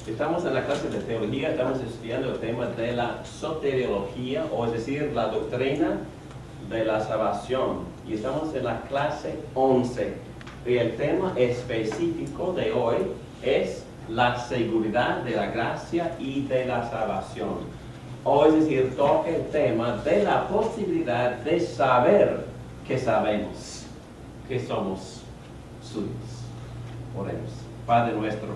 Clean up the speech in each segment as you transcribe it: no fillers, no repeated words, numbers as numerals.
Estamos en la clase de teología, estamos estudiando el tema de la soteriología, o es decir, la doctrina de la salvación. Y estamos en la clase 11. Y el tema específico de hoy es la seguridad de la gracia y de la salvación. O es decir, toca el tema de la posibilidad de saber que sabemos que somos suyos. Oremos. Padre nuestro,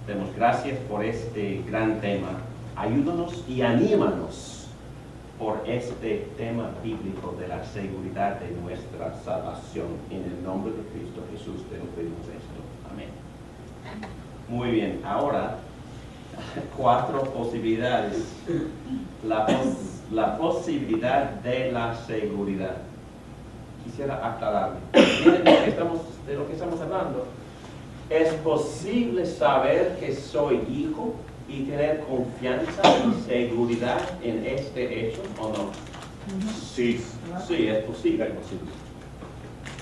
demos gracias por este gran tema. Ayúdanos y anímanos por este tema bíblico de la seguridad de nuestra salvación. En el nombre de Cristo Jesús te lo pedimos esto. Amén. Muy bien, ahora 4 posibilidades. La posibilidad de la seguridad. Quisiera aclararme. Miren de lo que estamos hablando. ¿Es posible saber que soy hijo y tener confianza y seguridad en este hecho o no? Sí, es posible.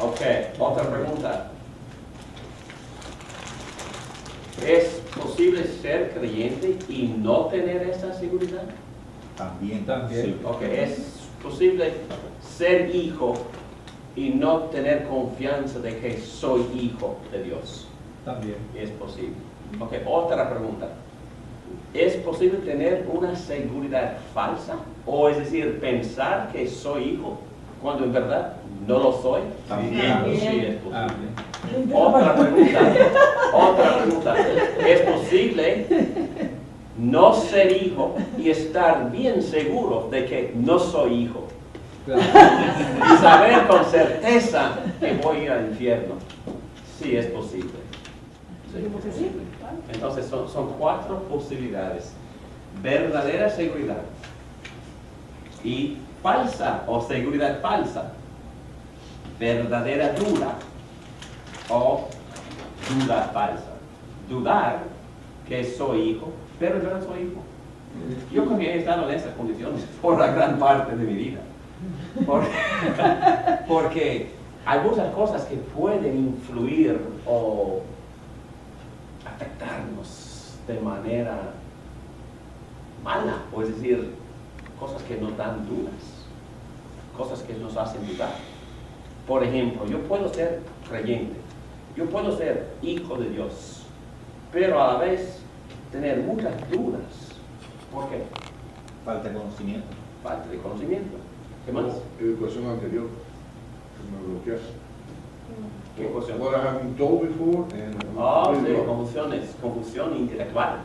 Ok, otra pregunta. ¿Es posible ser creyente y no tener esa seguridad? También. Sí. Ok, ¿es posible ser hijo y no tener confianza de que soy hijo de Dios? También. Es posible. Ok, otra pregunta. ¿Es posible tener una seguridad falsa? O es decir, pensar que soy hijo cuando en verdad no lo soy. También. Sí, es posible. Otra pregunta. ¿Es posible no ser hijo y estar bien seguro de que no soy hijo? Y saber con certeza que voy a ir al infierno. Sí, es posible. Sí. Entonces son 4 posibilidades. Verdadera seguridad y falsa o seguridad falsa. Verdadera duda o duda falsa. Dudar que soy hijo, pero en verdad soy hijo. Yo creo que he estado en esas condiciones por la gran parte de mi vida. Porque hay muchas cosas que pueden influir o afectarnos de manera mala, o es decir, cosas que nos dan dudas, cosas que nos hacen dudar. Por ejemplo, yo puedo ser creyente, yo puedo ser hijo de Dios, pero a la vez tener muchas dudas. ¿Por qué? Falta de conocimiento. Falta de conocimiento. ¿Qué más? Educación anterior, que me bloqueas. ¿Qué cosa? What I have been told before and Sí, confusión intelectual.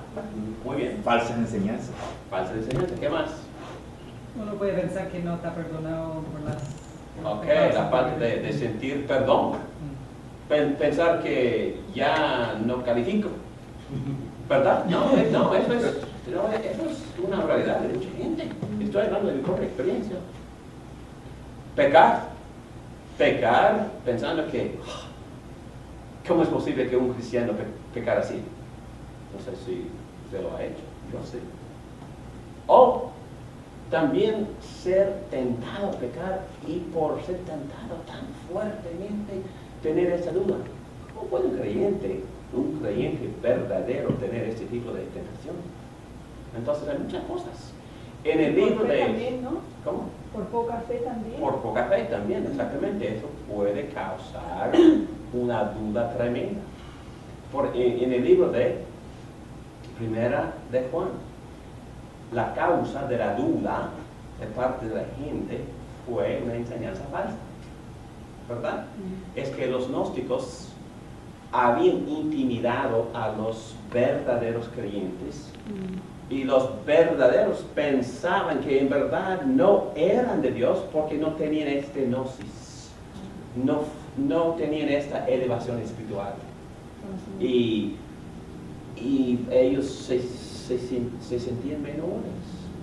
Muy bien. Falsas enseñanzas. Falsa enseñanza. ¿Qué más? Uno puede pensar que no está perdonado por las... Ok, la parte de sentir perdón. Pensar que ya no califico. ¿Verdad? No, eso es una realidad de mucha gente. Estoy hablando de mi propia experiencia. Pecar pensando que ¿cómo es posible que un cristiano pecar así? No sé si usted lo ha hecho, yo sé. O también ser tentado a pecar y por ser tentado tan fuertemente tener esa duda. ¿Cómo puede un creyente verdadero tener este tipo de tentación? Entonces hay muchas cosas. En el libro de... También, ¿no? ¿Cómo? Por poca fe también. Por poca fe también, exactamente. Eso puede causar una duda tremenda. En el libro de Primera de Juan, la causa de la duda de parte de la gente fue una enseñanza falsa, ¿verdad? Es que los gnósticos habían intimidado a los verdaderos creyentes y los verdaderos pensaban que en verdad no eran de Dios porque no tenían este gnosis, no tenían esta elevación espiritual. Y ellos se sentían menores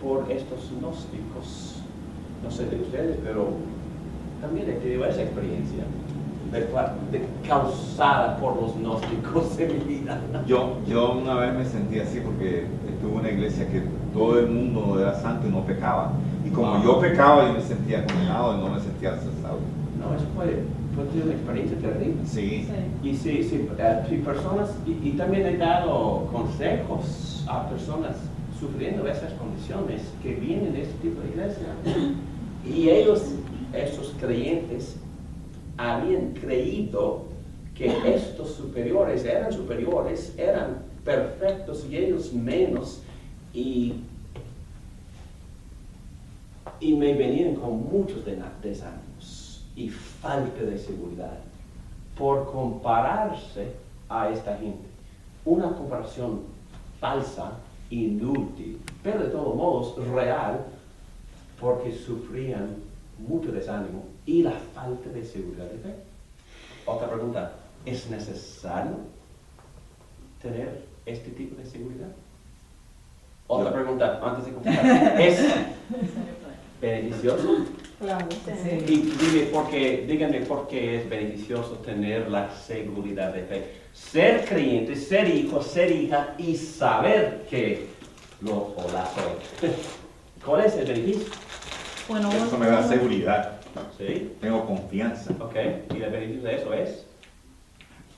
por estos gnósticos. No sé de ustedes, pero también he tenido esa experiencia causada por los gnósticos en mi vida. Yo una vez me sentí así porque estuve en una iglesia que todo el mundo era santo y no pecaba. Y como yo pecaba, yo me sentía condenado y no me sentía aceptado. No, eso puede ser una experiencia terrible. Sí. Y si personas, y también he dado consejos a personas sufriendo esas condiciones que vienen de este tipo de iglesia. Y ellos, esos creyentes, habían creído que estos superiores, eran perfectos y ellos menos, y me venían con muchos desánimos y falta de seguridad por compararse a esta gente. Una comparación falsa, inútil, pero de todos modos real, porque sufrían mucho desánimo y la falta de seguridad de fe. Otra pregunta, ¿es necesario tener este tipo de seguridad? Otra pregunta, antes de contestar, ¿es beneficioso? Claro, Sí. Y díganme por qué es beneficioso tener la seguridad de fe. Ser creyente, ser hijo, ser hija y saber que lo o la soy. ¿Cuál es el beneficio? Bueno, Eso me da seguridad. ¿Sí? Tengo confianza. Ok. ¿Y el beneficio de eso es?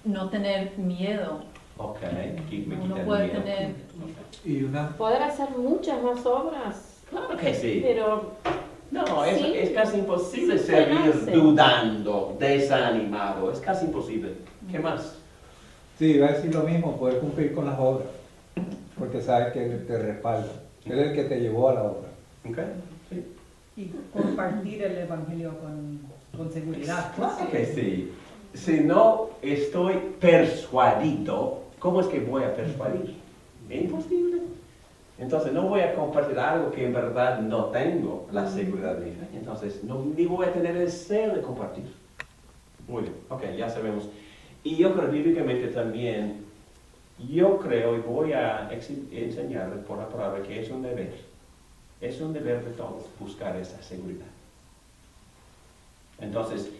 no tener miedo. Ok. Me Uno quita el puede miedo. tener, Y una, Poder hacer muchas más obras, Claro que sí. pero No, Sí. es casi imposible Sí, servir se hace. dudando, desanimado. Es casi imposible. ¿Qué más? sí, iba a decir lo mismo, poder cumplir con las obras, porque sabes que Él te respalda. Él es el que te llevó a la obra. Ok. Sí. Y compartir el evangelio con seguridad. Claro que sí. Si no estoy persuadido, ¿cómo es que voy a persuadir? Es imposible. Entonces no voy a compartir algo que en verdad no tengo la seguridad de mi fe. Entonces ni voy a tener el deseo de compartir. Muy bien, ok, ya sabemos. Y yo creo bíblicamente también, yo creo y voy a enseñarles por la palabra que es un deber. Es un deber de todos buscar esa seguridad. Entonces,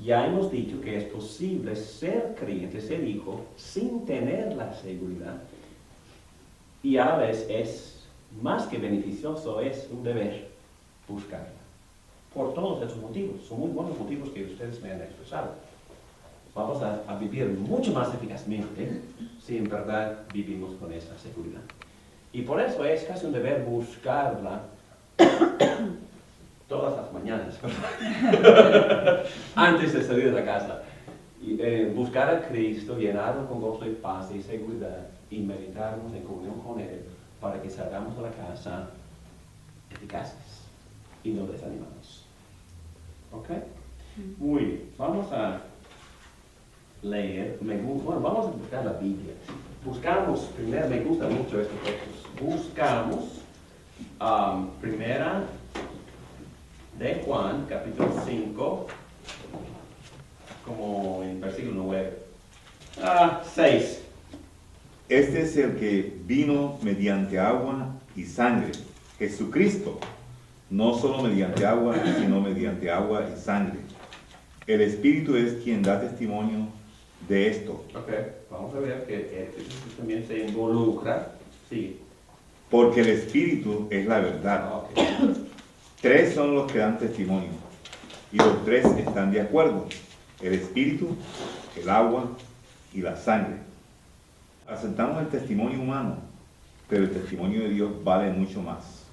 ya hemos dicho que es posible ser creyente, ser hijo, sin tener la seguridad. Y a la vez es más que beneficioso, es un deber buscarla. Por todos esos motivos. Son muy buenos motivos que ustedes me han expresado. Vamos a vivir mucho más eficazmente si en verdad vivimos con esa seguridad. Y por eso es casi un deber buscarla todas las mañanas, antes de salir de la casa. Y, buscar a Cristo, llenarlo con gozo y paz y seguridad, y meditarnos en comunión con Él, para que salgamos de la casa eficaces y no desanimados. ¿Ok? Muy bien, vamos a leer, vamos a buscar la Biblia. Buscamos, primero, me gusta mucho estos textos, buscamos primera de Juan, capítulo 5, como en versículo 9. 6. Este es el que vino mediante agua y sangre, Jesucristo, no solo mediante agua, sino mediante agua y sangre. El Espíritu es quien da testimonio de esto, Ok, vamos a ver que Jesús también se involucra. Sí. porque el Espíritu es la verdad. Ok. 3 son los que dan testimonio, y los 3 están de acuerdo: el Espíritu, el agua y la sangre. Aceptamos el testimonio humano, pero el testimonio de Dios vale mucho más.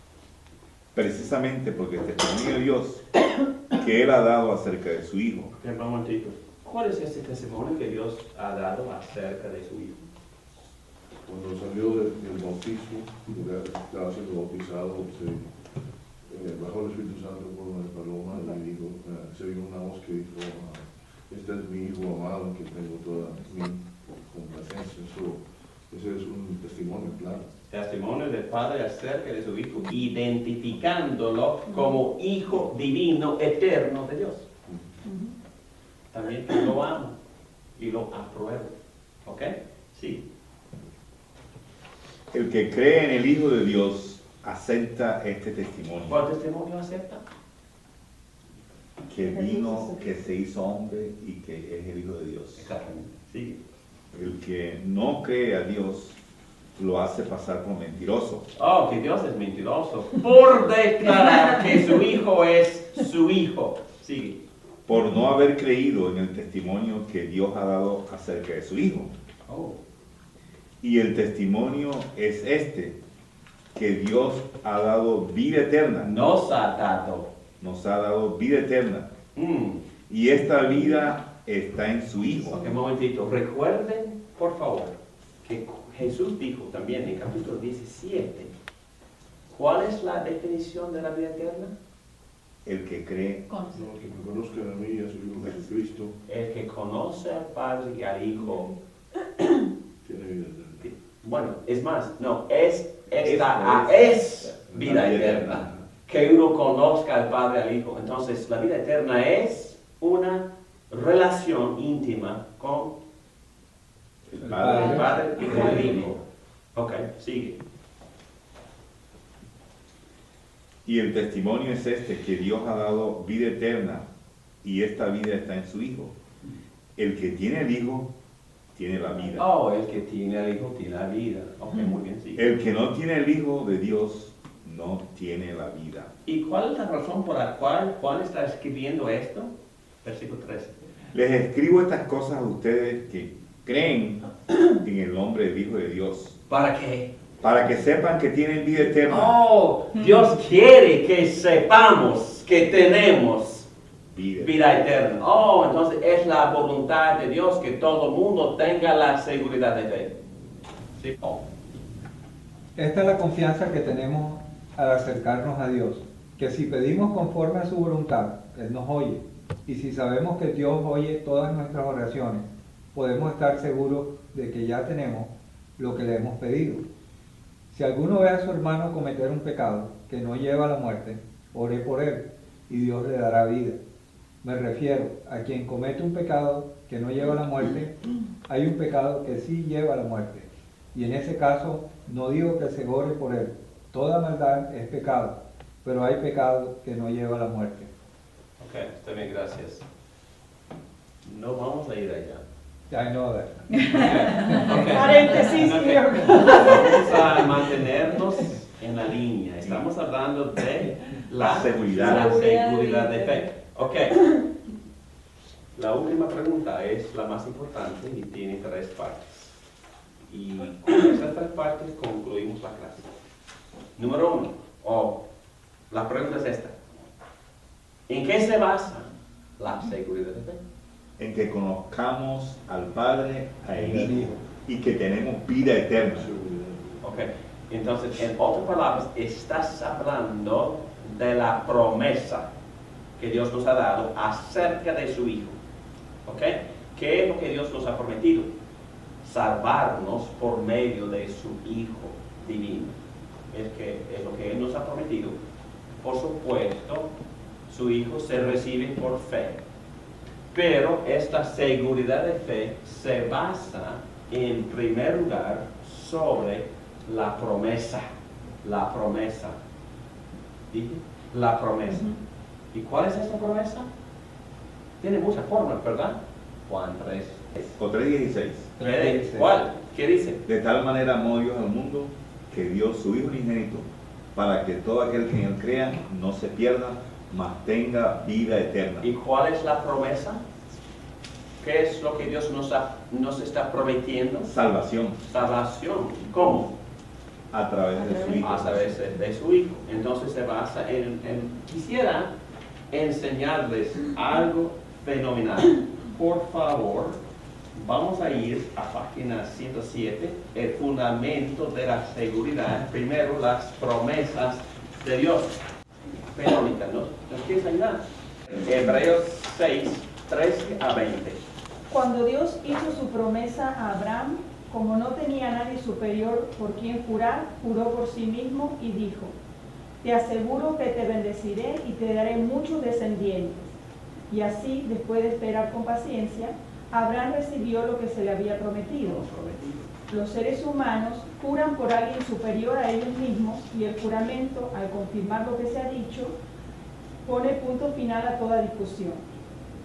Precisamente porque el testimonio de Dios que Él ha dado acerca de su Hijo. Ok, un momentito. ¿Cuál es ese testimonio que Dios ha dado acerca de su Hijo? Cuando salió del bautismo, estaba siendo bautizado, bajó el Espíritu Santo por una paloma y dijo, se vio una voz que dijo, este es mi Hijo amado, en que tengo toda mi complacencia. Ese es un testimonio claro. Testimonio del Padre acerca de su Hijo, identificándolo como Hijo divino, eterno de Dios. También que lo amo y lo apruebo. ¿Ok? Sí. El que cree en el Hijo de Dios acepta este testimonio, ¿Cuál testimonio acepta? que vino, que se hizo hombre y que es el Hijo de Dios. Exactamente. Sí. El que no cree a Dios lo hace pasar por mentiroso. Oh, que Dios es mentiroso. Por declarar que su hijo es su hijo. Sigue. Por no haber creído en el testimonio que Dios ha dado acerca de su hijo. Oh. Y el testimonio es este, que Dios ha dado vida eterna. Nos ha dado. Nos ha dado vida eterna. Mm. Y esta vida está en su Hijo. Ok, un momentito. Recuerden, por favor, que Jesús dijo también en capítulo 17, ¿cuál es la definición de la vida eterna? El que cree. No, que me conozcan a mí y a su Hijo Jesucristo, El que conoce al Padre y al Hijo. tiene vida eterna. Bueno, es más, no, es vida vida eterna. Que uno conozca al Padre y al Hijo. Entonces, la vida eterna es una relación íntima con El el Padre. Padre y con el Hijo. Ok, sigue. Y el testimonio es este, que Dios ha dado vida eterna y esta vida está en su Hijo. El que tiene el Hijo, tiene la vida. Oh, el que tiene al Hijo tiene la vida. Ok, muy bien, sigue. El que no tiene el Hijo de Dios, no tiene la vida. ¿Y cuál es la razón por la cual Juan está escribiendo esto? Versículo 13. Les escribo estas cosas a ustedes que creen en el nombre del Hijo de Dios, ¿Para qué? para que sepan que tienen vida eterna. Oh, Dios quiere que sepamos que tenemos vida eterna. Oh, entonces es la voluntad de Dios que todo el mundo tenga la seguridad de fe. ¿Sí? Oh. Esta es la confianza que tenemos al acercarnos a Dios, que si pedimos conforme a su voluntad, Él nos oye. Y si sabemos que Dios oye todas nuestras oraciones, podemos estar seguros de que ya tenemos lo que le hemos pedido. Si alguno ve a su hermano cometer un pecado que no lleva a la muerte, ore por él y Dios le dará vida. Me refiero a quien comete un pecado que no lleva a la muerte, hay un pecado que sí lleva a la muerte. Y en ese caso no digo que se ore por él. Toda maldad es pecado, pero hay pecado que no lleva a la muerte. Ok, está bien, gracias. No vamos a ir allá. I know that. Okay. Paréntesis, Ok. Dios. Vamos a mantenernos en la línea. Estamos hablando de La seguridad. la seguridad de fe. Ok. La última pregunta es la más importante y tiene 3 partes. Y con estas 3 partes concluimos la clase. Número 1, la pregunta es esta. ¿En qué se basa la seguridad de fe? En que conozcamos al Padre, al Hijo y que tenemos vida eterna. Ok, entonces, en otras palabras, estás hablando de la promesa que Dios nos ha dado acerca de su Hijo. Ok, ¿qué es lo que Dios nos ha prometido? Salvarnos por medio de su Hijo divino. Es lo que Él nos ha prometido. Por supuesto, su Hijo se recibe por fe. Pero esta seguridad de fe se basa en primer lugar sobre la promesa. La promesa. ¿Dije? La promesa. ¿Y cuál es esta promesa? Tiene muchas formas, ¿verdad? Juan 3. O 3:16. ¿Cuál? ¿Qué dice? De tal manera amó Dios al mundo que dio su Hijo unigénito para que todo aquel que en él crea no se pierda, mas tenga vida eterna. ¿Y cuál es la promesa? ¿Qué es lo que Dios nos está prometiendo? Salvación Salvación. ¿Cómo? a través de su Hijo. A través de su Hijo. Entonces se basa quisiera enseñarles algo fenomenal. Por favor, vamos a ir a página 107, el fundamento de la seguridad. Primero, las promesas de Dios. Verónica, ¿nos quieres ayudar? Hebreos 6, 13 a 20. Cuando Dios hizo su promesa a Abraham, como no tenía nadie superior por quien jurar, juró por sí mismo y dijo: te aseguro que te bendeciré y te daré muchos descendientes. Y así, después de esperar con paciencia, Abraham recibió lo que se le había prometido. Los seres humanos juran por alguien superior a ellos mismos y el juramento, al confirmar lo que se ha dicho, pone punto final a toda discusión.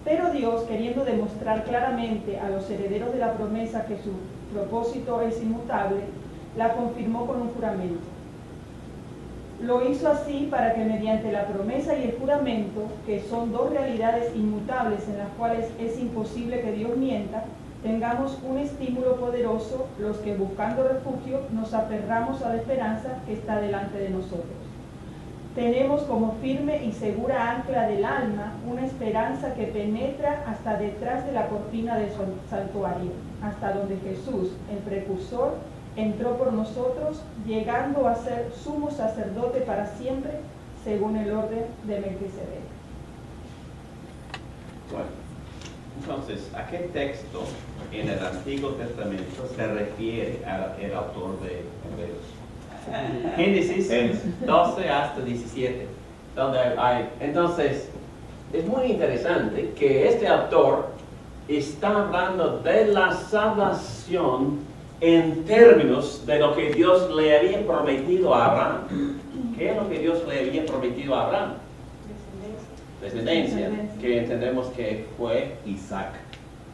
Pero Dios, queriendo demostrar claramente a los herederos de la promesa que su propósito es inmutable, la confirmó con un juramento. Lo hizo así para que mediante la promesa y el juramento, que son dos realidades inmutables en las cuales es imposible que Dios mienta, tengamos un estímulo poderoso los que buscando refugio nos aferramos a la esperanza que está delante de nosotros. Tenemos como firme y segura ancla del alma una esperanza que penetra hasta detrás de la cortina del santuario, hasta donde Jesús, el precursor, entró por nosotros, llegando a ser sumo sacerdote para siempre, según el orden de Melquisedec. Bueno, entonces, ¿a qué texto en el Antiguo Testamento se refiere el autor de Hebreos? Génesis 12 hasta 17. Donde hay, entonces, es muy interesante que este autor está hablando de la salvación en términos de lo que Dios le había prometido a Abraham. ¿Qué es lo que Dios le había prometido a Abraham? Descendencia, que entendemos que fue Isaac.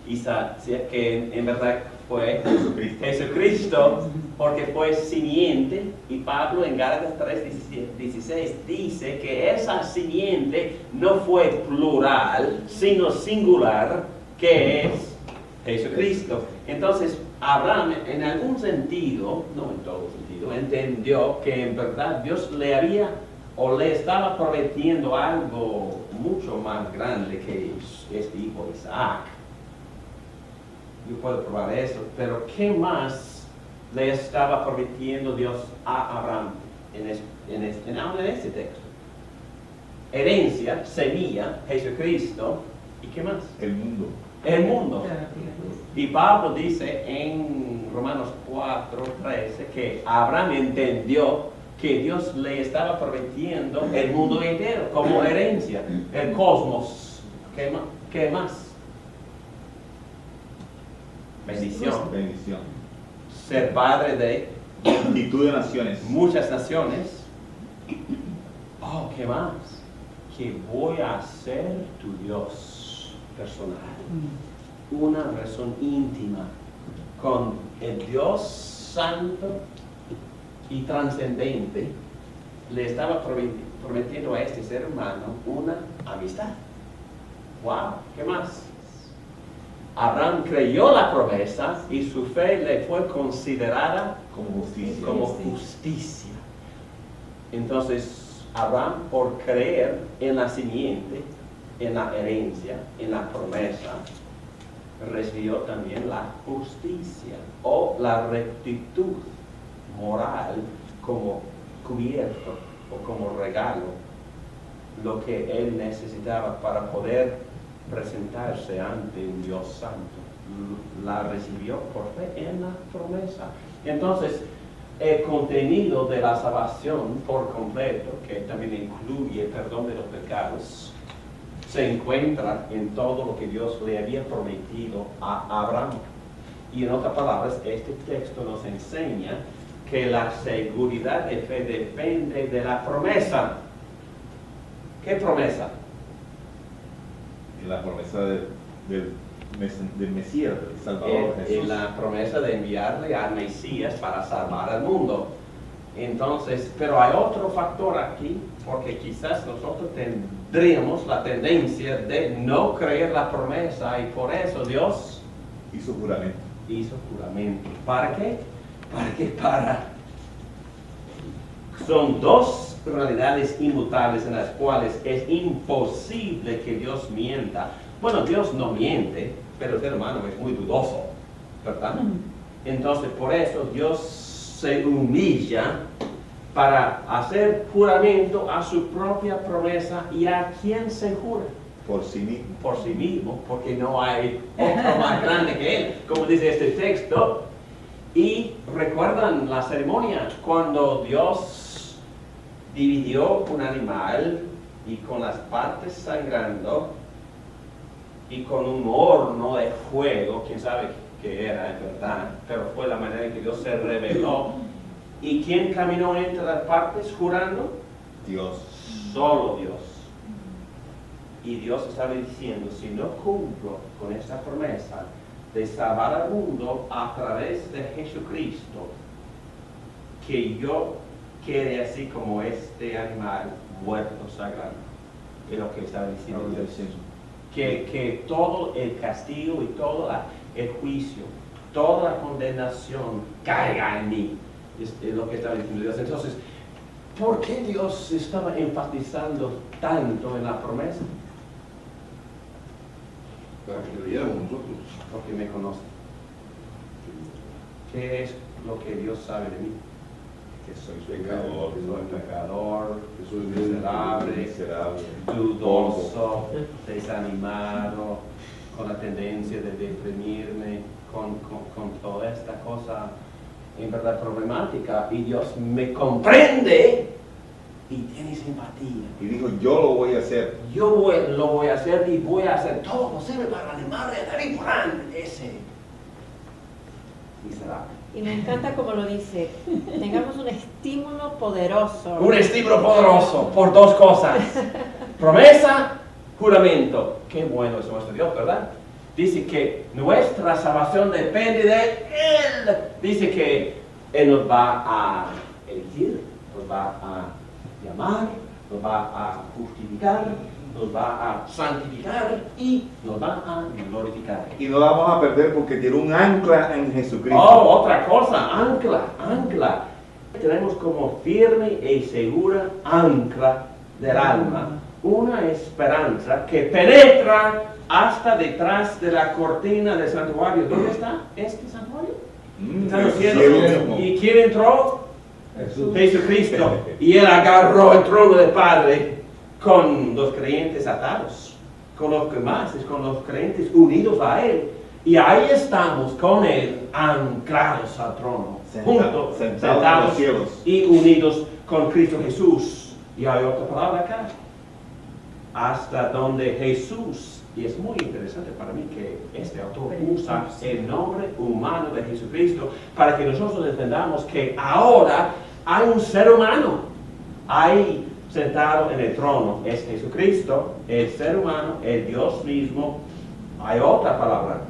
Isaac, ¿sí? Que en verdad fue Jesucristo. Jesucristo, porque fue simiente, y Pablo en Gálatas 3:16 dice que esa simiente no fue plural, sino singular, que es Jesucristo. Entonces, Abraham, en algún sentido, no en todo sentido, entendió que en verdad Dios le había o le estaba prometiendo algo mucho más grande que este hijo Isaac. Yo puedo probar eso, pero ¿qué más le estaba prometiendo Dios a Abraham en este texto? Herencia, semilla, Jesucristo, ¿y qué más? El mundo. El mundo. Y Pablo dice en Romanos 4:13 que Abraham entendió que Dios le estaba prometiendo el mundo entero como herencia, el cosmos. ¿Qué más? Bendición. Bendición. Ser padre de Multitud de naciones. muchas naciones. Oh, ¿qué más? Que voy a ser tu Dios personal. Una relación íntima con el Dios santo y trascendente. Le estaba prometiendo a este ser humano una amistad. Wow, ¿qué más? Abraham creyó la promesa y su fe le fue considerada Como justicia. como justicia. Entonces, Abraham, por creer en la simiente, en la herencia, en la promesa, recibió también la justicia o la rectitud moral como cubierto o como regalo, lo que él necesitaba para poder presentarse ante un Dios santo. La recibió por fe en la promesa. Entonces, el contenido de la salvación por completo, que también incluye el perdón de los pecados, se encuentra en todo lo que Dios le había prometido a Abraham. Y en otras palabras, este texto nos enseña que la seguridad de fe depende de la promesa. ¿Qué promesa? La promesa del Mesías, del Salvador Jesús. La promesa de enviarle al Mesías para salvar al mundo. Entonces, pero hay otro factor aquí, porque quizás nosotros tendríamos la tendencia de no creer la promesa y por eso Dios Hizo juramento. hizo juramento. ¿Para qué? Son dos realidades inmutables en las cuales es imposible que Dios mienta. Bueno, Dios no miente, pero el ser humano es muy dudoso, ¿verdad? Entonces, por eso Dios se humilla para hacer juramento a su propia promesa. ¿Y a quién se jura? Por sí mismo. Por sí mismo, porque no hay otro más grande que él, como dice este texto. Y recuerdan la ceremonia cuando Dios dividió un animal y con las partes sangrando y con un horno de fuego, quién sabe qué era en verdad, pero fue la manera en que Dios se reveló. ¿Y quién caminó entre las partes jurando? Dios. Solo Dios. Y Dios estaba diciendo, si no cumplo con esta promesa de salvar al mundo a través de Jesucristo, que yo quede así como este animal muerto sagrado. Es lo que estaba diciendo Dios. Que todo el castigo y todo el juicio, toda la condenación caiga en mí. Es lo que estaba diciendo Dios. Entonces, ¿por qué Dios estaba enfatizando tanto en la promesa? Para que creyéramos nosotros. Porque me conoce. ¿Qué es lo que Dios sabe de mí? Que soy Pecador, Que soy pecador, que soy miserable, miserable, dudoso, desanimado, con la tendencia de deprimirme, con toda esta cosa en verdad problemática, y Dios me comprende y tiene simpatía. Y dijo, yo lo voy a hacer. Lo voy a hacer y voy a hacer todo lo posible para animarle a salir por delante ese miserable. Y me encanta como lo dice, tengamos un estímulo poderoso. Un estímulo poderoso por dos cosas. Promesa, juramento. Qué bueno es nuestro Dios, ¿verdad? Dice que nuestra salvación depende de Él. Dice que Él nos va a elegir, nos va a llamar, nos va a justificar, nos va a santificar y nos va a glorificar. Y no la vamos a perder porque tiene un ancla en Jesucristo. Oh, otra cosa, ancla. Tenemos como firme y segura ancla del alma una esperanza que penetra hasta detrás de la cortina del santuario. ¿Dónde está este santuario? Está en los cielos. cielo. ¿Y quién entró? Jesús. Jesucristo. Y Él agarró el trono del Padre con los creyentes atados, con los creyentes unidos a Él. Y ahí estamos con Él anclados al trono, juntos, sentados en los cielos. y unidos con Cristo Jesús. Y hay otra palabra acá, hasta donde Jesús, y es muy interesante para mí que este autor usa el nombre humano de Jesucristo para que nosotros entendamos que ahora hay un ser humano ahí sentado en el trono. Es Jesucristo, el ser humano, el Dios mismo. Hay otra palabra,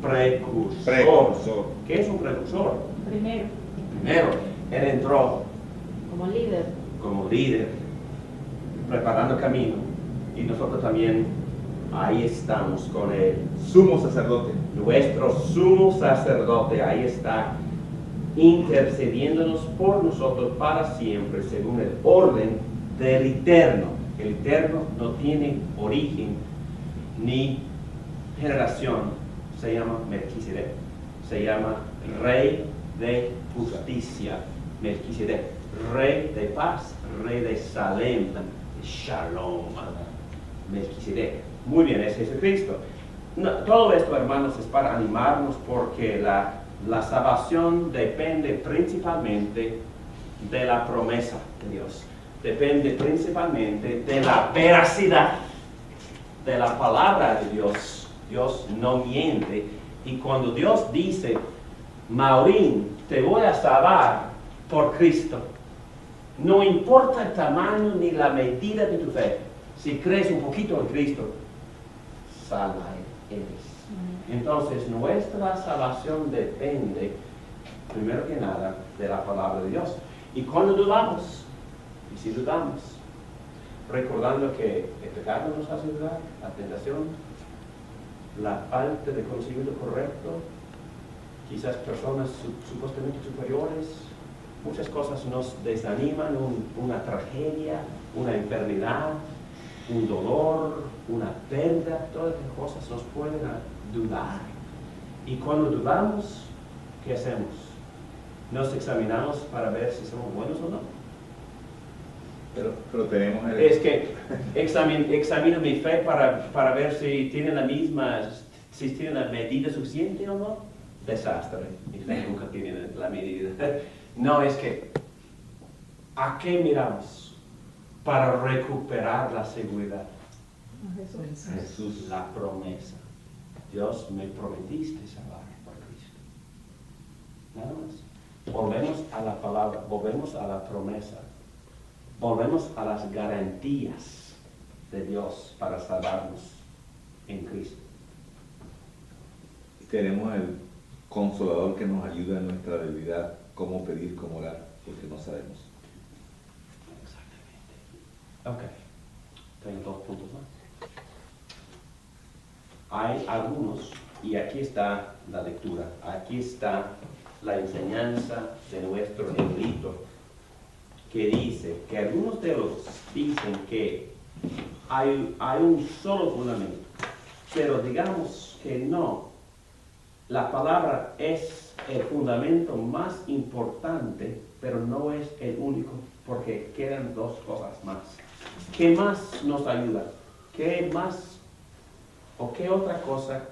precursor. ¿Qué es un precursor? Primero. Primero, Él entró Como líder. como líder, preparando camino, y nosotros también ahí estamos con Él. Sumo sacerdote. Nuestro sumo sacerdote ahí está, intercediéndonos por nosotros para siempre, según el orden del Eterno. El Eterno no tiene origen ni generación, se llama Melquisedec, se llama Rey de Justicia. Melquisedec, Rey de paz, Rey de Salem, de Shalom. Melquisedec. Muy bien, es Jesucristo. No, todo esto, hermanos, es para animarnos porque la salvación depende principalmente de la promesa de Dios. Depende principalmente de la veracidad de la palabra de Dios. Dios no miente. Y cuando Dios dice, Maurín, te voy a salvar por Cristo, no importa el tamaño ni la medida de tu fe. Si crees un poquito en Cristo, salva eres. Entonces, nuestra salvación depende, primero que nada, de la palabra de Dios. Y cuando dudamos, y si dudamos, recordando que el pecado nos hace dudar, la tentación, la falta de conocimiento correcto, quizás personas supuestamente superiores, muchas cosas nos desaniman, una tragedia, una enfermedad, un dolor, una pérdida, todas estas cosas nos pueden dudar. Y cuando dudamos, ¿qué hacemos? Nos examinamos para ver si somos buenos o no. Pero tenemos el... Es que examino mi fe para ver si tiene si tiene la medida suficiente o no. Desastre. Mi fe nunca tiene la medida. No, es que, ¿a qué miramos para recuperar la seguridad? Jesús. La promesa. Dios, me prometiste salvar por Cristo. Nada más. Volvemos a la palabra, volvemos a la promesa, volvemos a las garantías de Dios para salvarnos en Cristo. Tenemos el Consolador que nos ayuda en nuestra debilidad. cómo pedir, cómo orar, porque no sabemos. Ok. Tengo 2 puntos más. Hay algunos, y aquí está la lectura, aquí está la enseñanza de nuestro erudito, que dice que algunos teólogos dicen que hay un solo fundamento, pero digamos que no. La palabra es el fundamento más importante, pero no es el único, porque quedan 2 cosas más. ¿Qué más nos ayuda? ¿Qué más o qué otra cosa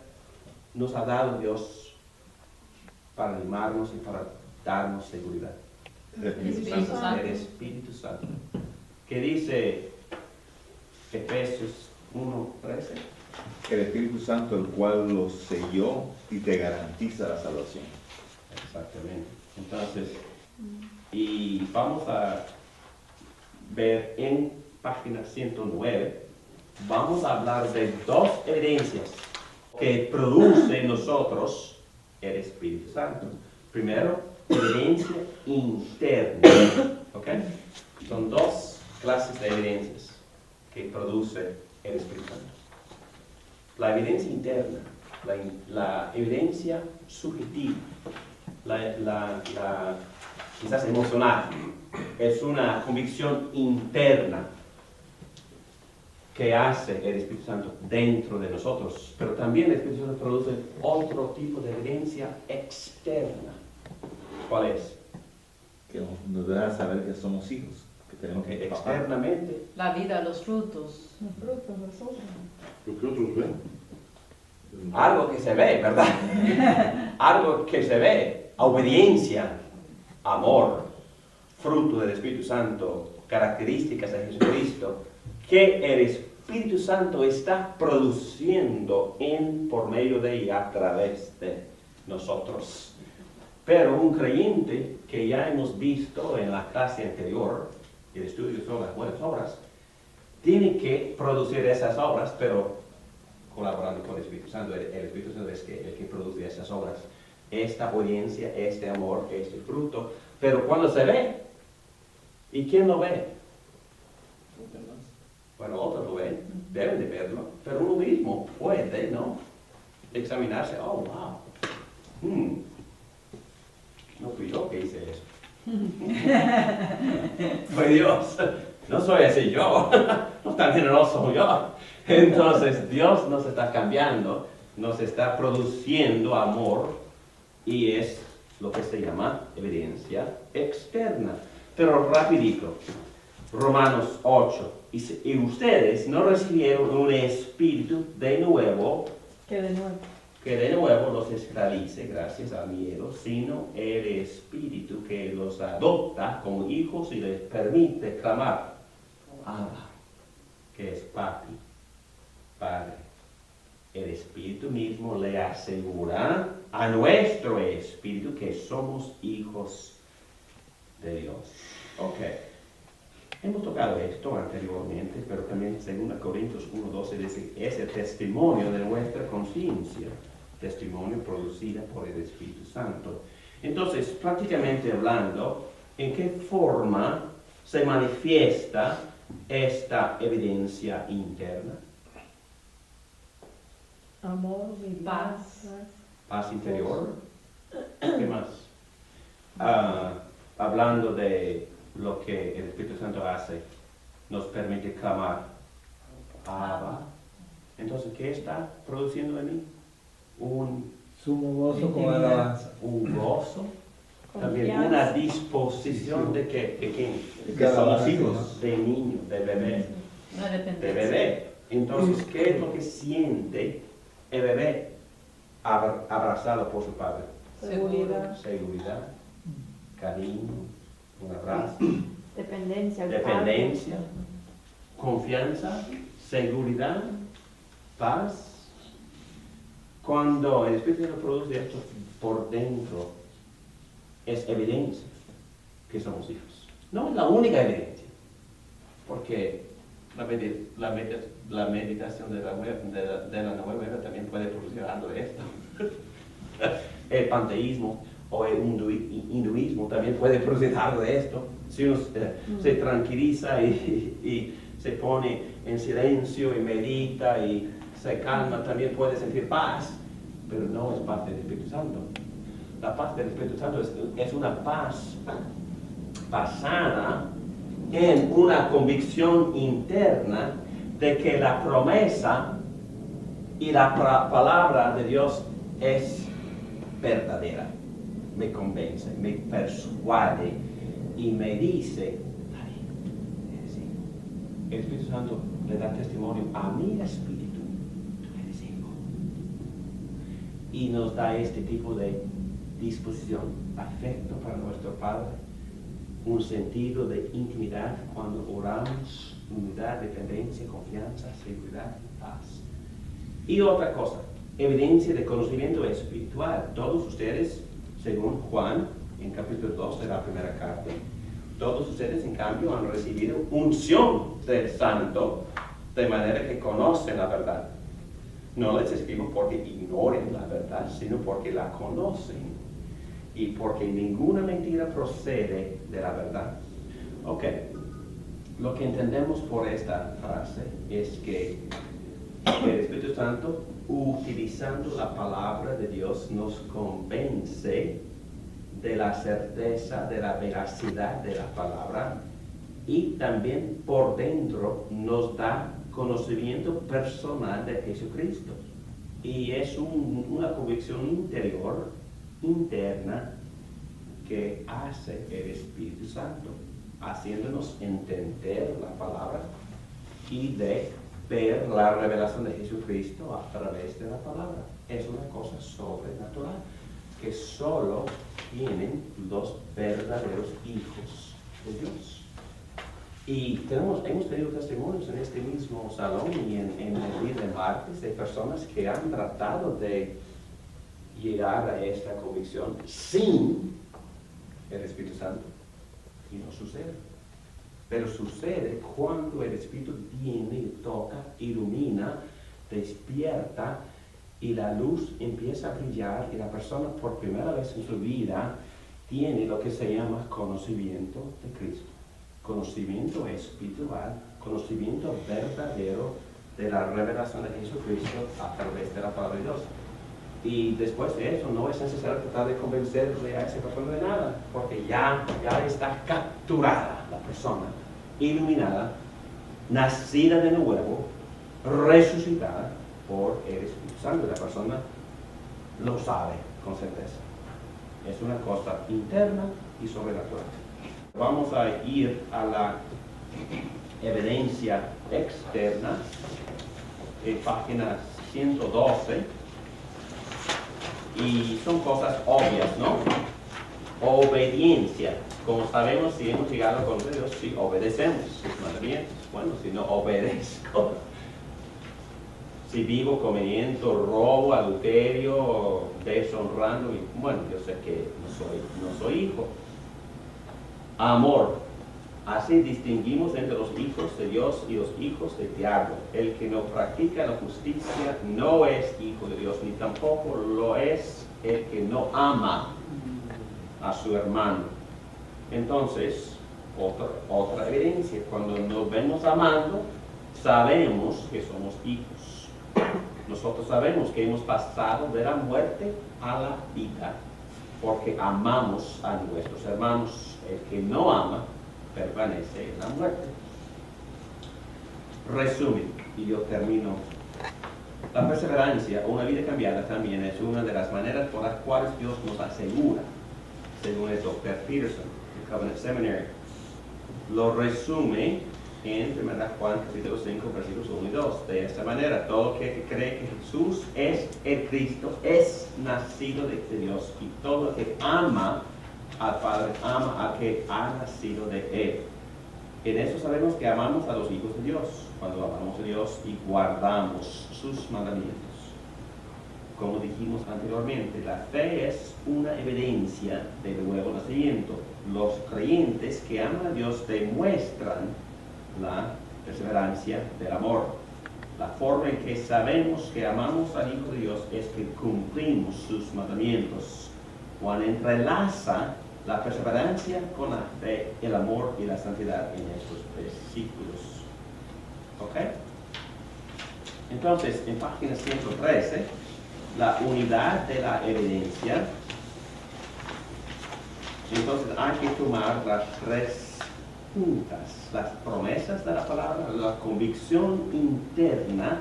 nos ha dado Dios para animarnos y para darnos seguridad? El Espíritu Santo. El Espíritu Santo. ¿Qué dice Efesios 1:13? El Espíritu Santo, el cual lo selló y te garantiza la salvación. Exactamente. Entonces, y vamos a ver en página 109, vamos a hablar de 2 evidencias que produce en nosotros el Espíritu Santo. Primero, evidencia interna. ¿Ok? Son 2 clases de evidencias que produce el Espíritu Santo. La evidencia interna, la evidencia subjetiva, quizás emocional, es una convicción interna que hace el Espíritu Santo dentro de nosotros, pero también el Espíritu Santo produce otro tipo de evidencia externa. ¿Cuál es? Que nos deja saber que somos hijos, que tenemos Que que papá. externamente, La vida, los frutos. Los frutos, los otros. Lo que otros ven. algo que se ve, ¿verdad? Algo que se ve, obediencia, amor, fruto del Espíritu Santo, características de Jesucristo, que el Espíritu Santo está produciendo por medio de y a través de nosotros. Pero un creyente, que ya hemos visto en la clase anterior, el estudio sobre las buenas obras, tiene que producir esas obras, pero colaborando con el Espíritu Santo. El Espíritu Santo es el que produce esas obras. Esta obediencia, este amor, este fruto. Pero cuando se ve, ¿y quién lo ve? Bueno, otros lo ven, deben de verlo, pero uno mismo puede, ¿no? Examinarse, oh, wow. No fui yo que hice eso. Fue Dios. No soy así yo. No tan generoso como yo. Entonces Dios nos está cambiando, nos está produciendo amor y es lo que se llama evidencia externa. Pero rapidito, Romanos 8. Y ustedes no recibieron un espíritu de nuevo Que de nuevo los esclavice gracias al miedo, sino el Espíritu que los adopta como hijos y les permite clamar, Abba, que es papi, Padre. El Espíritu mismo le asegura a nuestro espíritu que somos hijos de Dios. Ok. Hemos tocado esto anteriormente, pero también 2 Corintios 1:12 dice, es el testimonio de nuestra conciencia, testimonio producido por el Espíritu Santo. Entonces, prácticamente hablando, ¿en qué forma se manifiesta esta evidencia interna? amor, Paz. Paz interior. ¿Qué más? Hablando de lo que el Espíritu Santo hace, nos permite clamar, Abba. Entonces, ¿qué está produciendo en mí? Un Sumo gozo con alabanza. gozo, también Confianza. una disposición de que Que somos alabanza, hijos, de niño, de bebé, Una de dependencia. bebé. Entonces, ¿qué es lo que siente el bebé abrazado por su padre? seguridad, Seguridad, cariño, un abrazo, dependencia, dependencia, confianza, seguridad, paz. Cuando el Espíritu Santo produce esto por dentro, es evidencia que somos hijos. No es la única evidencia, porque la meditación de la nueva era también puede producir algo de esto. El panteísmo o el hinduismo también puede producir algo de esto. Si uno se tranquiliza y se pone en silencio y medita y se calma, también puede sentir paz, pero no es paz del Espíritu Santo. La paz del Espíritu Santo es una paz basada en una convicción interna de que la promesa y la palabra de Dios es verdadera. Me convence, me persuade y me dice, el Espíritu Santo le da testimonio a mi espíritu, tú eres hijo. Y nos da este tipo de disposición, afecto para nuestro Padre, un sentido de intimidad cuando oramos, unidad, dependencia, confianza, seguridad y paz. Y otra cosa, evidencia de conocimiento espiritual. Todos ustedes, según Juan, en capítulo 2 de la primera carta, todos ustedes en cambio han recibido unción del Santo, de manera que conocen la verdad. No les escribo porque ignoren la verdad, sino porque la conocen y porque ninguna mentira procede de la verdad. Ok, lo que entendemos por esta frase es que el Espíritu Santo, utilizando la palabra de Dios, nos convence de la certeza, de la veracidad de la palabra, y también por dentro nos da conocimiento personal de Jesucristo. Y es una convicción interior, interna, que hace el Espíritu Santo, haciéndonos entender la palabra y de ver la revelación de Jesucristo a través de la palabra. Es una cosa sobrenatural que solo tienen los verdaderos hijos de Dios. Y hemos tenido testimonios en este mismo salón y en el día de martes de personas que han tratado de llegar a esta convicción sin el Espíritu Santo y no sucede. Pero sucede cuando el Espíritu viene y toca, ilumina, despierta y la luz empieza a brillar y la persona por primera vez en su vida tiene lo que se llama conocimiento de Cristo. Conocimiento espiritual, conocimiento verdadero de la revelación de Jesucristo a través de la palabra de Dios. Y después de eso no es necesario tratar de convencerle a esa persona de nada, porque ya está capturada la persona, iluminada, nacida de nuevo, resucitada por el Espíritu Santo. La persona lo sabe con certeza. Es una cosa interna y sobrenatural. Vamos a ir a la evidencia externa, en página 112, y son cosas obvias, ¿no? Obediencia. Como sabemos, si hemos llegado a conocer a Dios, si obedecemos sus mandamientos. Bueno, si no obedezco, si vivo comiendo, robo, adulterio, deshonrando, bueno, yo sé que no soy hijo. Amor. Así distinguimos entre los hijos de Dios y los hijos del diablo. El que no practica la justicia no es hijo de Dios, ni tampoco lo es el que no ama a su hermano. Entonces, otra evidencia, cuando nos vemos amando, sabemos que somos hijos. Nosotros sabemos que hemos pasado de la muerte a la vida, porque amamos a nuestros hermanos. El que no ama permanece en la muerte. Resumen, y yo termino. La perseverancia o una vida cambiada también es una de las maneras por las cuales Dios nos asegura, según el Dr. Peterson, de Covenant Seminary. Lo resume en 1 Juan capítulo 5, versículos 1 y 2. De esta manera, todo aquel que cree que Jesús es el Cristo es nacido de Dios, y todo el que ama al Padre ama al que ha nacido de Él. En eso sabemos que amamos a los hijos de Dios, cuando amamos a Dios y guardamos sus mandamientos. Como dijimos anteriormente, la fe es una evidencia del nuevo nacimiento. Los creyentes que aman a Dios demuestran la perseverancia del amor. La forma en que sabemos que amamos al Hijo de Dios es que cumplimos sus mandamientos. Juan entrelaza la perseverancia con la fe, el amor y la santidad en estos versículos. ¿Ok? Entonces, en página 113, la unidad de la evidencia. Entonces hay que tomar las tres puntas, las promesas de la palabra, la convicción interna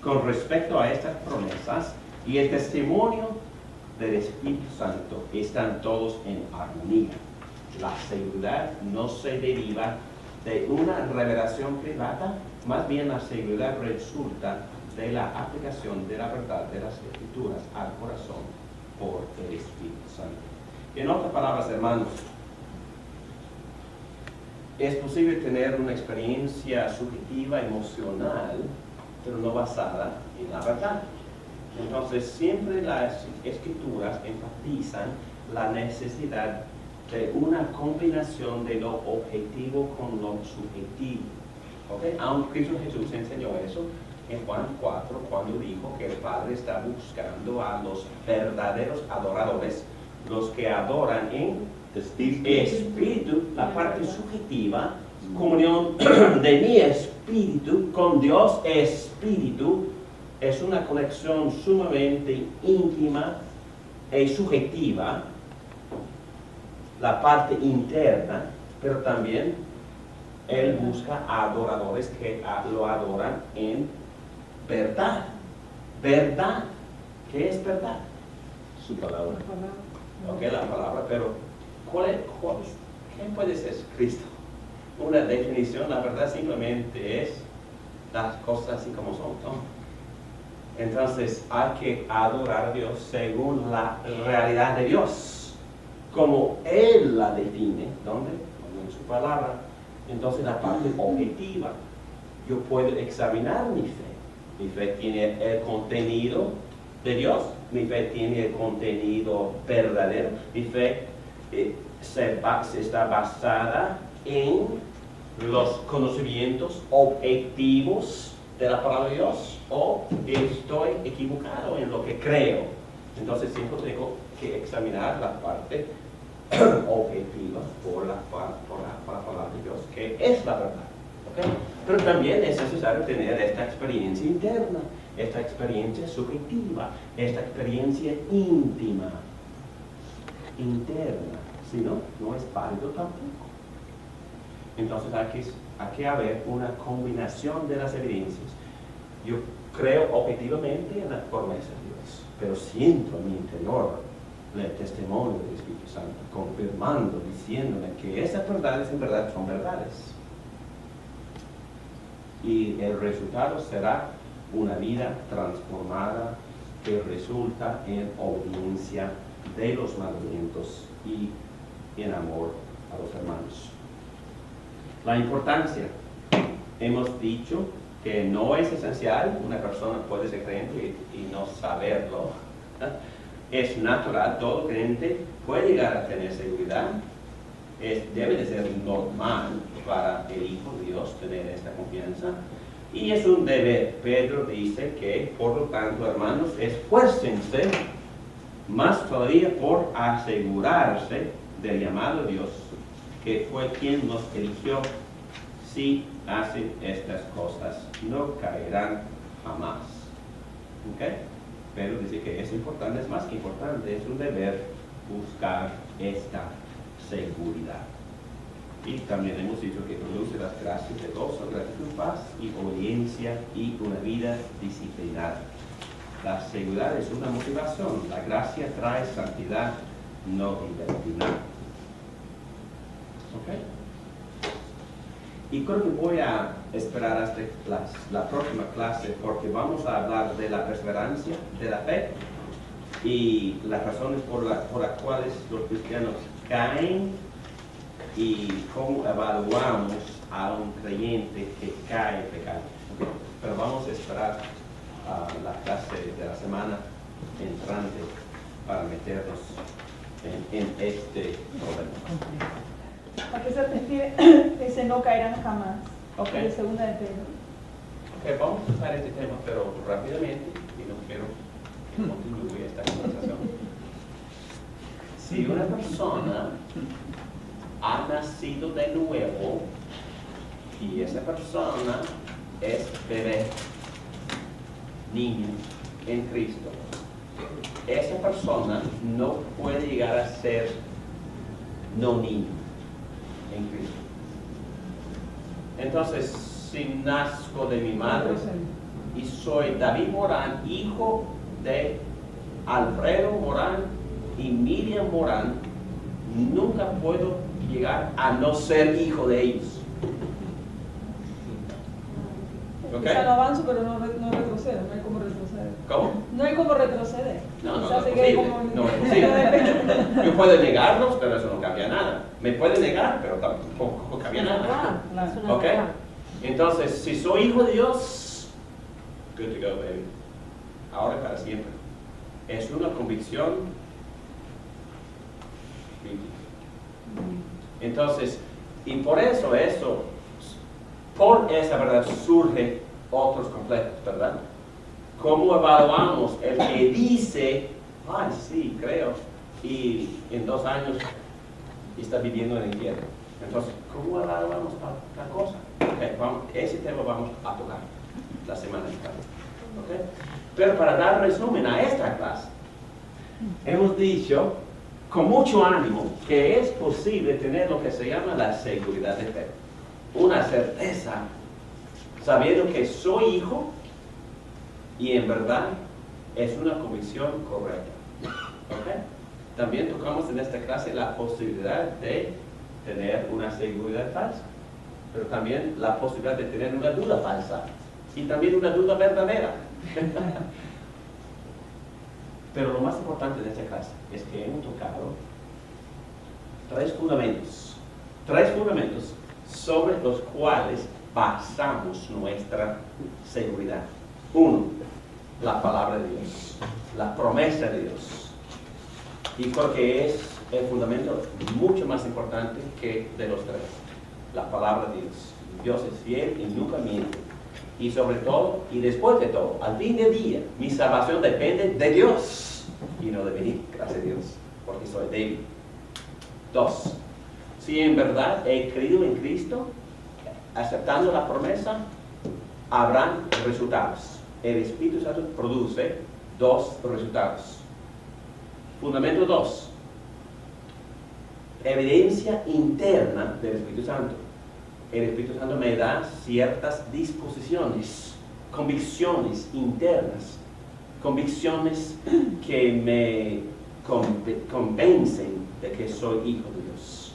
con respecto a estas promesas y el testimonio del Espíritu Santo están todos en armonía. La seguridad no se deriva de una revelación privada, más bien la seguridad resulta de la aplicación de la verdad de las Escrituras al corazón por el Espíritu Santo. En otras palabras, hermanos, es posible tener una experiencia subjetiva, emocional, pero no basada en la verdad. Entonces, siempre las Escrituras enfatizan la necesidad de una combinación de lo objetivo con lo subjetivo. ¿Okay? Aunque Cristo Jesús enseñó eso en Juan 4, cuando dijo que el Padre está buscando a los verdaderos adoradores, los que adoran en espíritu, la parte subjetiva, comunión de mi espíritu con Dios espíritu, es una conexión sumamente íntima y subjetiva, la parte interna, pero también Él busca adoradores que lo adoran en verdad. ¿Verdad? ¿Qué es verdad? Su palabra. Ok, la palabra, pero ¿qué puede ser Cristo? Una definición, la verdad simplemente es las cosas así como son, ¿no? Entonces hay que adorar a Dios según la realidad de Dios, como Él la define, ¿dónde? En su palabra. Entonces la parte objetiva, yo puedo examinar mi fe. Mi fe tiene el contenido de Dios, mi fe tiene el contenido verdadero, mi fe está basada en los conocimientos objetivos de la palabra de Dios, o estoy equivocado en lo que creo. Entonces siempre tengo que examinar la parte objetiva por la palabra de Dios, que es la verdad. ¿Okay? Pero también es necesario tener esta experiencia interna, esta experiencia subjetiva, esta experiencia íntima, interna. Si no, no es válido tampoco. Entonces hay que haber una combinación de las evidencias. Yo creo objetivamente en las promesas de Dios, pero siento en mi interior el testimonio del Espíritu Santo, confirmando, diciéndome que esas verdades en verdad son verdades. Y el resultado será una vida transformada que resulta en obediencia de los mandamientos y en amor a los hermanos. La importancia, hemos dicho que no es esencial, una persona puede ser creyente y no saberlo. Es natural, todo creyente puede llegar a tener seguridad, debe de ser normal para el Hijo de Dios tener esta confianza, y es un deber. Pedro dice que, por lo tanto, hermanos, esfuércense más todavía por asegurarse del llamado de Dios, que fue quien nos eligió. Si hacen estas cosas, no caerán jamás. ¿Okay? Pero dice que es importante, es más que importante, es un deber buscar esta seguridad. Y también hemos dicho que produce las gracias de gozo, gratitud, paz y obediencia y una vida disciplinada. La seguridad es una motivación, la gracia trae santidad, no libertinaje. ¿Ok? Y creo que voy a esperar hasta la próxima clase, porque vamos a hablar de la perseverancia, de la fe y las razones por las cuales los cristianos caen y cómo evaluamos a un creyente que cae en pecado. ¿Okay? Pero vamos a esperar la clase de la semana entrante para meternos en este problema. ¿A qué se refiere? Dice no caerán jamás. Okay. De segunda de Pedro. Ok, vamos a usar este tema, pero rápidamente, y no quiero que continúe esta conversación. Si una persona ha nacido de nuevo y esa persona es bebé, niño en Cristo, esa persona no puede llegar a ser no niño en Cristo. Entonces, si nazco de mi madre y soy David Morán, hijo de Alfredo Morán y Miriam Morán, nunca puedo llegar a no ser hijo de ellos. ¿Ok? Quizá no avanzo, pero no retrocedo, no hay como retroceder. ¿Cómo? No hay como retroceder. No Quizás es se quede posible. como- No es posible. Yo puedo negarlos, pero eso no cambia nada. Me puede negar, pero tampoco cambia nada. Verdad, es una ¿Ok? verdad. Entonces, si soy hijo de Dios, good to go, baby. Ahora y para siempre. Es una convicción bíblica. Entonces, y por eso, por esa verdad surgen otros conflictos, ¿verdad? ¿Cómo evaluamos el que dice, ay, sí, creo, y en 2 años está viviendo en el infierno? Entonces, ¿cómo evaluamos tal cosa? Ese tema vamos a tocar la semana que viene. ¿Okay? Pero para dar resumen a esta clase, hemos dicho con mucho ánimo que es posible tener lo que se llama la seguridad de fe. Una certeza, sabiendo que soy hijo y en verdad es una convicción correcta. ¿Okay? También tocamos en esta clase la posibilidad de tener una seguridad falsa, pero también la posibilidad de tener una duda falsa y también una duda verdadera. Pero lo más importante de esta clase es que hemos tocado 3 fundamentos sobre los cuales basamos nuestra seguridad. 1, la palabra de Dios, la promesa de Dios. Y creo que es el fundamento mucho más importante que de los 3. La palabra de Dios. Dios es fiel y nunca miente. Y sobre todo, y después de todo, al fin del día, mi salvación depende de Dios y no de mí, gracias a Dios, porque soy débil. 2, si en verdad he creído en Cristo, aceptando la promesa, habrán resultados. El Espíritu Santo produce 2 resultados. Fundamento 2, evidencia interna del Espíritu Santo. El Espíritu Santo me da ciertas disposiciones, convicciones internas, convicciones que me convencen de que soy hijo de Dios.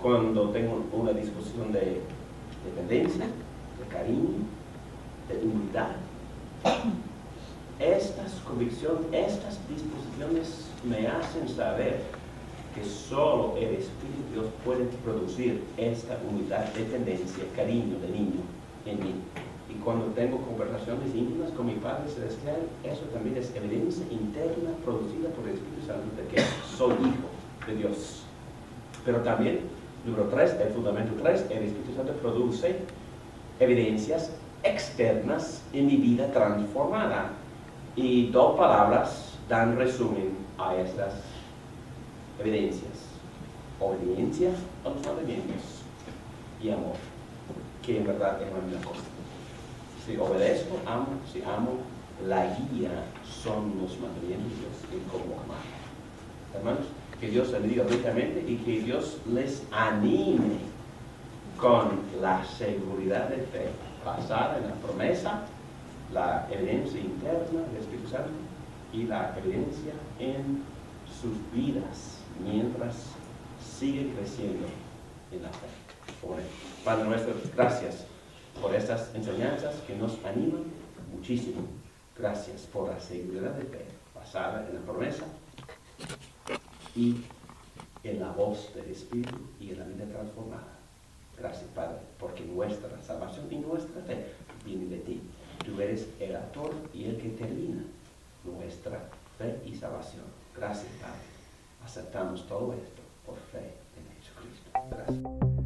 Cuando tengo una disposición de dependencia, de cariño, de humildad, estas convicciones, estas disposiciones me hacen saber que solo el Espíritu de Dios puede producir esta humildad, dependencia, cariño de niño en mí. Y cuando tengo conversaciones íntimas con mi Padre Celestial, eso también es evidencia interna producida por el Espíritu Santo de que soy hijo de Dios. Pero también, número 3, el fundamento 3, el Espíritu Santo produce evidencias externas en mi vida transformada. Y 2 palabras dan resumen a estas evidencias: obediencia a los mandamientos y amor, que en verdad es la misma cosa. Si obedezco, amo; si amo, la guía son los mandamientos de Dios en cómo amar. Hermanos, que Dios les bendiga ricamente y que Dios les anime con la seguridad de fe basada en la promesa, la evidencia interna del Espíritu Santo y la evidencia en sus vidas mientras sigue creciendo en la fe. Padre nuestro, gracias por estas enseñanzas que nos animan muchísimo. Gracias por la seguridad de fe basada en la promesa y en la voz del Espíritu y en la vida transformada. Gracias, Padre, porque nuestra salvación y nuestra fe viene de ti. Tú eres el autor y el que termina nuestra fe y salvación. Gracias, Padre. Aceptamos todo esto por fe en Jesucristo. Gracias.